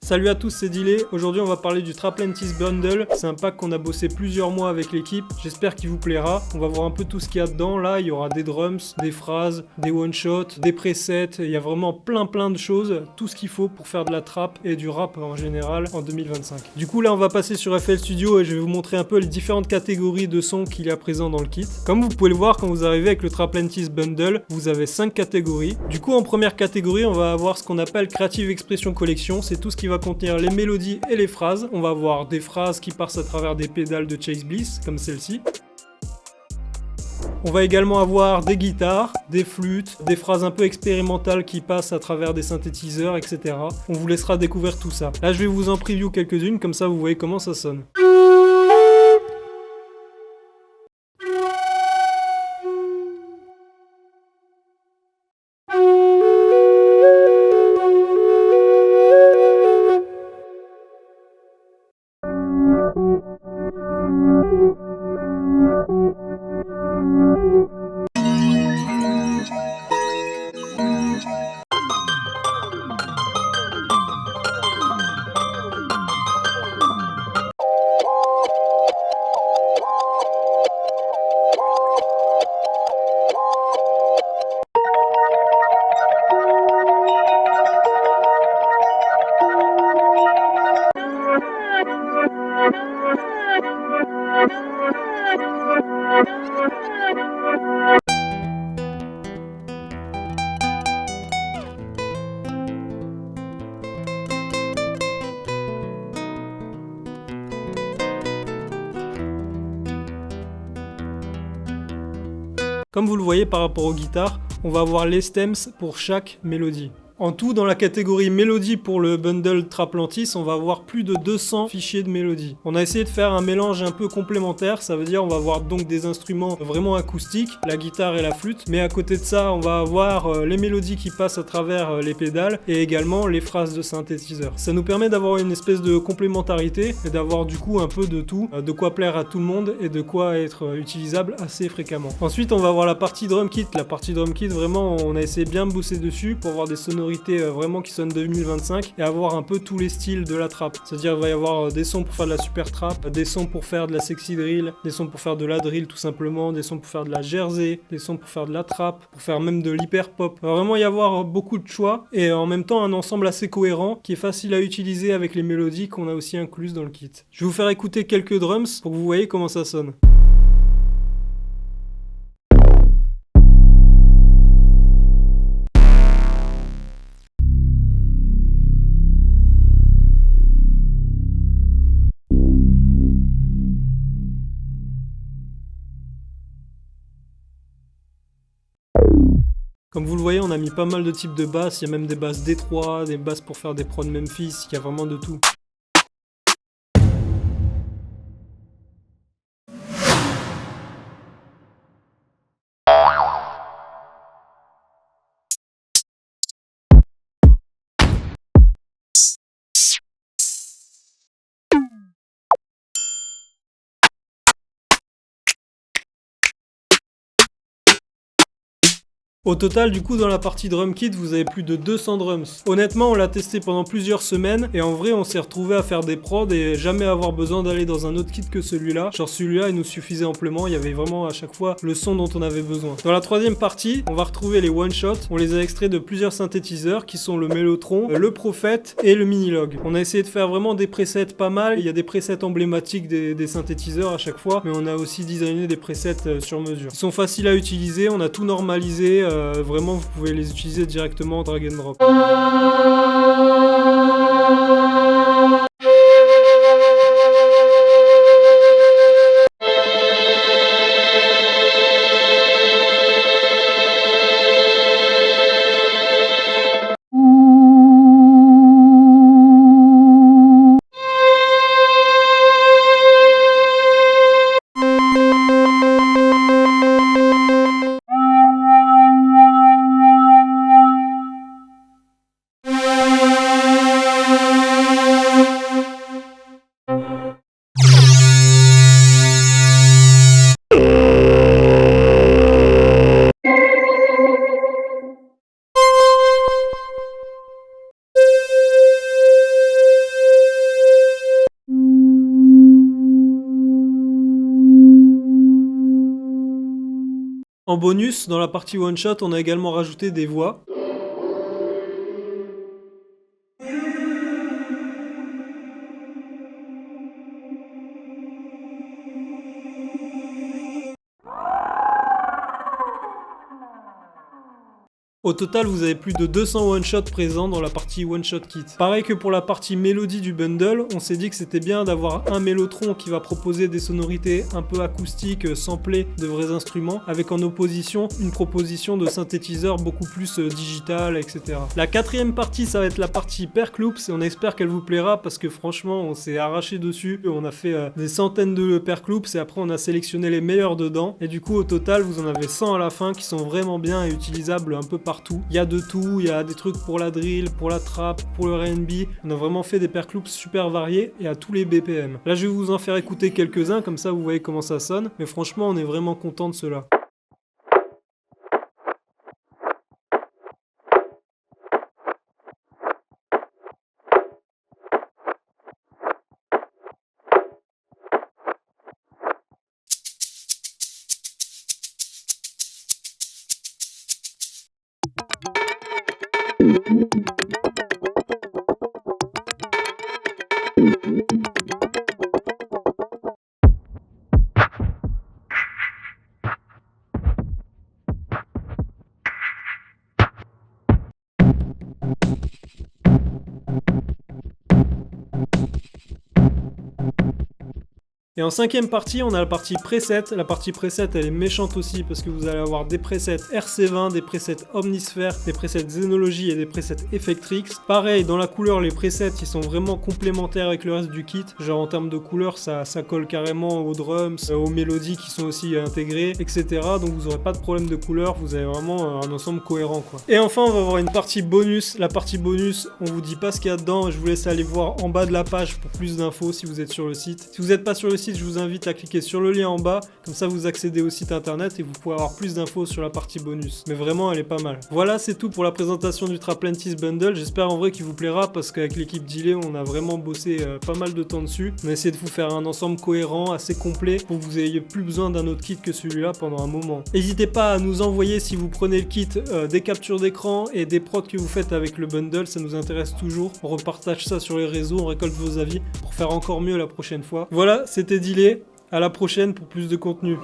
Salut à tous, c'est Dilé. Aujourd'hui on va parler du Traplentis Bundle. C'est un pack qu'on a bossé plusieurs mois avec l'équipe. J'espère qu'il vous plaira. On va voir un peu tout ce qu'il y a dedans. Là il y aura des drums, des phrases, des one-shots, des presets. Il y a vraiment plein de choses. Tout ce qu'il faut pour faire de la trap et du rap en général en 2025. Du coup là on va passer sur FL Studio et je vais vous montrer un peu les différentes catégories de sons qu'il y a présent dans le kit. Comme vous pouvez le voir, quand vous arrivez avec le Traplentis Bundle, vous avez 5 catégories. Du coup en première catégorie on va avoir ce qu'on appelle Creative Expression Collection. C'est tout ce qui va contenir les mélodies et les phrases. On va avoir des phrases qui passent à travers des pédales de Chase Bliss, comme celle-ci. On va également avoir des guitares, des flûtes, des phrases un peu expérimentales qui passent à travers des synthétiseurs, etc. On vous laissera découvrir tout ça. Là je vais vous en preview quelques-unes, comme ça vous voyez comment ça sonne. Comme vous le voyez par rapport aux guitares, on va avoir les stems pour chaque mélodie. En tout, dans la catégorie mélodie pour le bundle Traplentis, on va avoir plus de 200 fichiers de mélodie. On a essayé de faire un mélange un peu complémentaire, ça veut dire on va avoir donc des instruments vraiment acoustiques, la guitare et la flûte, mais à côté de ça, on va avoir les mélodies qui passent à travers les pédales et également les phrases de synthétiseur. Ça nous permet d'avoir une espèce de complémentarité et d'avoir du coup un peu de tout, de quoi plaire à tout le monde et de quoi être utilisable assez fréquemment. Ensuite, on va avoir la partie drum kit. La partie drum kit, vraiment, on a essayé bien de bosser dessus pour avoir des sonorités vraiment qui sonnent 2025 et avoir un peu tous les styles de la trap. C'est-à-dire il va y avoir des sons pour faire de la super trap, des sons pour faire de la sexy drill, des sons pour faire de la drill tout simplement, des sons pour faire de la jersey, des sons pour faire de la trap, pour faire même de l'hyper pop. Il va vraiment y avoir beaucoup de choix et en même temps un ensemble assez cohérent qui est facile à utiliser avec les mélodies qu'on a aussi incluses dans le kit. Je vais vous faire écouter quelques drums pour que vous voyez comment ça sonne. Comme vous le voyez, on a mis pas mal de types de basses, il y a même des basses Détroit, des basses pour faire des prods Memphis, il y a vraiment de tout. Au total, du coup, dans la partie drum kit, vous avez plus de 200 drums. Honnêtement, on l'a testé pendant plusieurs semaines et en vrai, on s'est retrouvé à faire des prods et jamais avoir besoin d'aller dans un autre kit que celui-là. Genre celui-là, il nous suffisait amplement, il y avait vraiment à chaque fois le son dont on avait besoin. Dans la troisième partie, on va retrouver les one-shots. On les a extraits de plusieurs synthétiseurs qui sont le Mellotron, le Prophet et le Minilog. On a essayé de faire vraiment des presets pas mal. Il y a des presets emblématiques des synthétiseurs à chaque fois, mais on a aussi designé des presets sur mesure. Ils sont faciles à utiliser, on a tout normalisé. Vraiment, vous pouvez les utiliser directement en drag and drop. En bonus, dans la partie one shot, on a également rajouté des voix. Au total, vous avez plus de 200 one-shots présents dans la partie one-shot kit. Pareil que pour la partie mélodie du bundle, on s'est dit que c'était bien d'avoir un mélotron qui va proposer des sonorités un peu acoustiques, samplées de vrais instruments, avec en opposition une proposition de synthétiseur beaucoup plus digital, etc. La quatrième partie, ça va être la partie perc loops, et on espère qu'elle vous plaira parce que franchement, on s'est arraché dessus. On a fait des centaines de perc loops et après on a sélectionné les meilleurs dedans. Et du coup, au total, vous en avez 100 à la fin qui sont vraiment bien et utilisables un peu partout. Il y a de tout, il y a des trucs pour la drill, pour la trap, pour le R&B. On a vraiment fait des perc loops super variés et à tous les BPM. Là, je vais vous en faire écouter quelques-uns, comme ça vous voyez comment ça sonne. Mais franchement, on est vraiment content de cela. Et en cinquième partie, on a la partie preset. La partie preset, elle est méchante aussi parce que vous allez avoir des presets RC20, des presets Omnisphere, des presets Xenology et des presets Effectrix. Pareil, dans la couleur, les presets, ils sont vraiment complémentaires avec le reste du kit. Genre en termes de couleur, ça colle carrément aux drums, aux mélodies qui sont aussi intégrées, etc. Donc vous n'aurez pas de problème de couleur, vous avez vraiment un ensemble cohérent, quoi. Et enfin, on va avoir une partie bonus. La partie bonus, on vous dit pas ce qu'il y a dedans. Je vous laisse aller voir en bas de la page pour plus d'infos si vous êtes sur le site. Si vous n'êtes pas sur le site, je vous invite à cliquer sur le lien en bas, comme ça vous accédez au site internet et vous pouvez avoir plus d'infos sur la partie bonus. Mais vraiment, elle est pas mal. Voilà, c'est tout pour la présentation du Traplentis Bundle. J'espère en vrai qu'il vous plaira parce qu'avec l'équipe d'Ile, on a vraiment bossé pas mal de temps dessus. On a essayé de vous faire un ensemble cohérent, assez complet, pour que vous ayez plus besoin d'un autre kit que celui-là pendant un moment. N'hésitez pas à nous envoyer, si vous prenez le kit, des captures d'écran et des prods que vous faites avec le bundle, ça nous intéresse toujours. On repartage ça sur les réseaux, on récolte vos avis pour faire encore mieux la prochaine fois. Voilà, c'était Dile. À la prochaine pour plus de contenu.